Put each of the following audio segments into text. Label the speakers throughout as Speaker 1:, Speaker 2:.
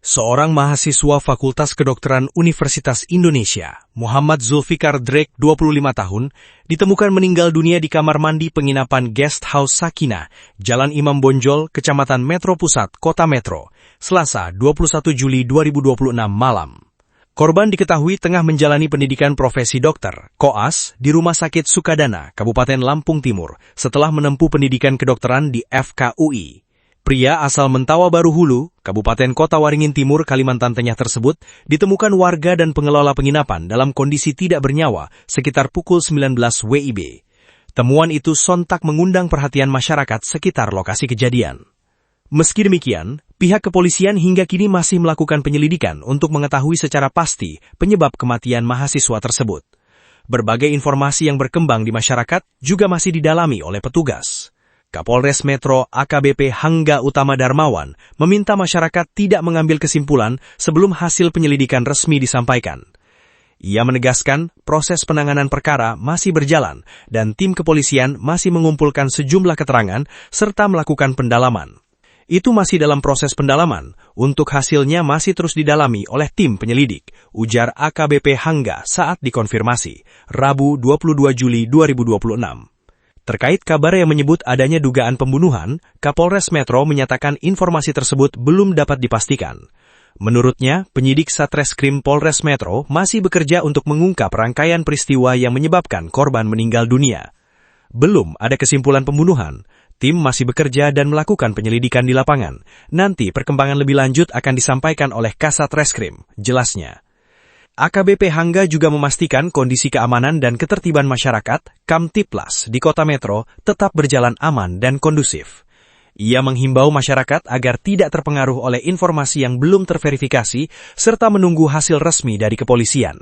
Speaker 1: Seorang mahasiswa Fakultas Kedokteran Universitas Indonesia, Muhammad Zulfikar Drake, 25 tahun, ditemukan meninggal dunia di kamar mandi penginapan Guest House Sakinah, Jalan Imam Bonjol, Kecamatan Metro Pusat, Kota Metro, Selasa 21 Juli 2026 malam. Korban diketahui tengah menjalani pendidikan profesi dokter, koas, di Rumah Sakit Sukadana, Kabupaten Lampung Timur, setelah menempuh pendidikan kedokteran di FKUI. Pria asal Mentawa Baru Hulu, Kabupaten Kota Waringin Timur, Kalimantan Tengah tersebut ditemukan warga dan pengelola penginapan dalam kondisi tidak bernyawa sekitar pukul 19 WIB. Temuan itu sontak mengundang perhatian masyarakat sekitar lokasi kejadian. Meski demikian, pihak kepolisian hingga kini masih melakukan penyelidikan untuk mengetahui secara pasti penyebab kematian mahasiswa tersebut. Berbagai informasi yang berkembang di masyarakat juga masih didalami oleh petugas. Kapolres Metro AKBP Hangga Utama Darmawan meminta masyarakat tidak mengambil kesimpulan sebelum hasil penyelidikan resmi disampaikan. Ia menegaskan proses penanganan perkara masih berjalan dan tim kepolisian masih mengumpulkan sejumlah keterangan serta melakukan pendalaman. Itu masih dalam proses pendalaman, untuk hasilnya masih terus didalami oleh tim penyelidik, ujar AKBP Hangga saat dikonfirmasi, Rabu 22 Juli 2026. Terkait kabar yang menyebut adanya dugaan pembunuhan, Kapolres Metro menyatakan informasi tersebut belum dapat dipastikan. Menurutnya, penyidik Satreskrim Polres Metro masih bekerja untuk mengungkap rangkaian peristiwa yang menyebabkan korban meninggal dunia. Belum ada kesimpulan pembunuhan. Tim masih bekerja dan melakukan penyelidikan di lapangan. Nanti perkembangan lebih lanjut akan disampaikan oleh Kasat Reskrim, jelasnya. AKBP Hangga juga memastikan kondisi keamanan dan ketertiban masyarakat, Kamtiplas, di Kota Metro tetap berjalan aman dan kondusif. Ia menghimbau masyarakat agar tidak terpengaruh oleh informasi yang belum terverifikasi, serta menunggu hasil resmi dari kepolisian.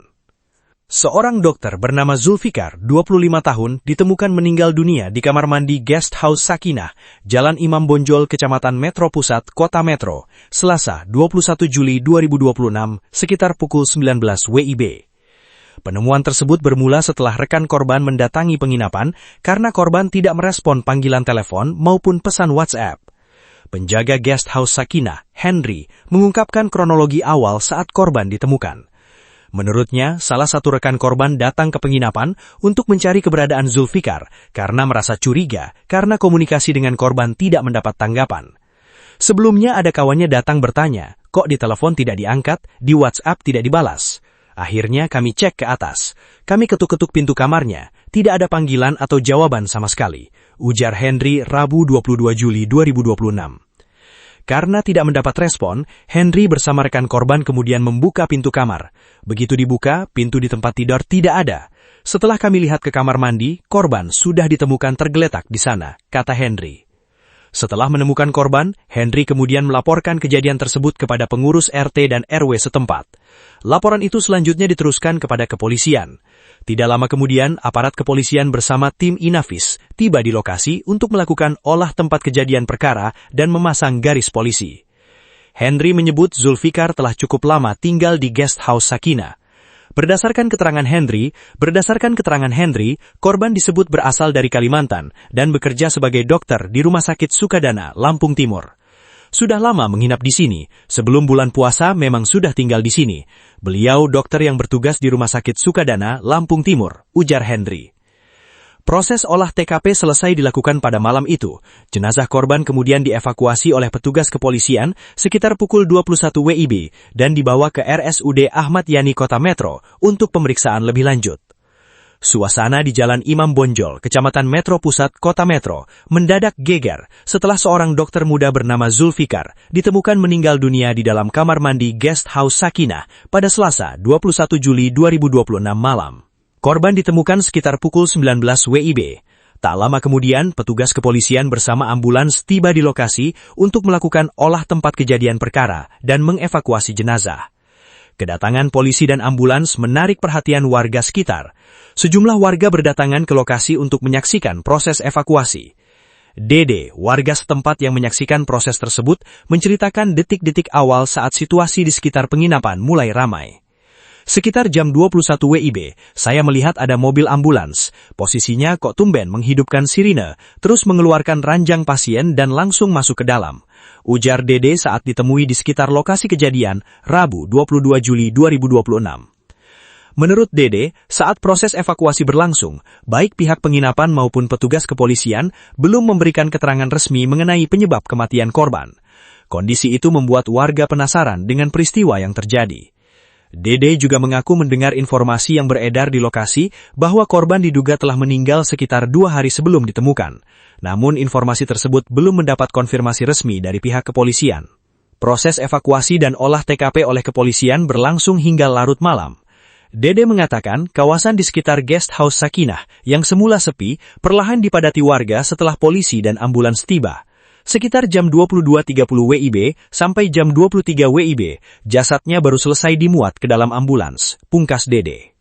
Speaker 1: Seorang dokter bernama Zulfikar, 25 tahun, ditemukan meninggal dunia di kamar mandi Guest House Sakinah, Jalan Imam Bonjol, Kecamatan Metro Pusat, Kota Metro, Selasa 21 Juli 2026, sekitar pukul 19 WIB. Penemuan tersebut bermula setelah rekan korban mendatangi penginapan karena korban tidak merespon panggilan telepon maupun pesan WhatsApp. Penjaga Guest House Sakinah, Henry, mengungkapkan kronologi awal saat korban ditemukan. Menurutnya, salah satu rekan korban datang ke penginapan untuk mencari keberadaan Zulfikar karena merasa curiga karena komunikasi dengan korban tidak mendapat tanggapan. Sebelumnya ada kawannya datang bertanya, kok di telepon tidak diangkat, di WhatsApp tidak dibalas. Akhirnya kami cek ke atas. Kami ketuk-ketuk pintu kamarnya, tidak ada panggilan atau jawaban sama sekali, ujar Henry Rabu 22 Juli 2026. Karena tidak mendapat respon, Henry bersama rekan korban kemudian membuka pintu kamar. Begitu dibuka, pintu di tempat tidur tidak ada. Setelah kami lihat ke kamar mandi, korban sudah ditemukan tergeletak di sana, kata Henry. Setelah menemukan korban, Henry kemudian melaporkan kejadian tersebut kepada pengurus RT dan RW setempat. Laporan itu selanjutnya diteruskan kepada kepolisian. Tidak lama kemudian, aparat kepolisian bersama tim Inafis tiba di lokasi untuk melakukan olah tempat kejadian perkara dan memasang garis polisi. Henry menyebut Zulfikar telah cukup lama tinggal di Guest House Sakinah. Berdasarkan keterangan Henry, korban disebut berasal dari Kalimantan dan bekerja sebagai dokter di Rumah Sakit Sukadana, Lampung Timur. Sudah lama menginap di sini, sebelum bulan puasa memang sudah tinggal di sini. Beliau dokter yang bertugas di Rumah Sakit Sukadana, Lampung Timur, ujar Henry. Proses olah TKP selesai dilakukan pada malam itu. Jenazah korban kemudian dievakuasi oleh petugas kepolisian sekitar pukul 21 WIB dan dibawa ke RSUD Ahmad Yani Kota Metro untuk pemeriksaan lebih lanjut. Suasana di Jalan Imam Bonjol, Kecamatan Metro Pusat, Kota Metro, mendadak geger setelah seorang dokter muda bernama Zulfikar ditemukan meninggal dunia di dalam kamar mandi Guest House Sakinah pada Selasa 21 Juli 2026 malam. Korban ditemukan sekitar pukul 19 WIB. Tak lama kemudian, petugas kepolisian bersama ambulans tiba di lokasi untuk melakukan olah tempat kejadian perkara dan mengevakuasi jenazah. Kedatangan polisi dan ambulans menarik perhatian warga sekitar. Sejumlah warga berdatangan ke lokasi untuk menyaksikan proses evakuasi. Dede, warga setempat yang menyaksikan proses tersebut, menceritakan detik-detik awal saat situasi di sekitar penginapan mulai ramai. Sekitar jam 21 WIB, saya melihat ada mobil ambulans. Posisinya kok tumben menghidupkan sirine, terus mengeluarkan ranjang pasien dan langsung masuk ke dalam. ujar Dede saat ditemui di sekitar lokasi kejadian, Rabu 22 Juli 2026. Menurut Dede, saat proses evakuasi berlangsung, baik pihak penginapan maupun petugas kepolisian belum memberikan keterangan resmi mengenai penyebab kematian korban. Kondisi itu membuat warga penasaran dengan peristiwa yang terjadi. Dede juga mengaku mendengar informasi yang beredar di lokasi bahwa korban diduga telah meninggal sekitar 2 hari sebelum ditemukan. Namun informasi tersebut belum mendapat konfirmasi resmi dari pihak kepolisian. Proses evakuasi dan olah TKP oleh kepolisian berlangsung hingga larut malam. Dede mengatakan kawasan di sekitar Guest House Sakinah yang semula sepi perlahan dipadati warga setelah polisi dan ambulans tiba. Sekitar jam 22.30 WIB sampai jam 23 WIB, jasadnya baru selesai dimuat ke dalam ambulans, pungkas Dede.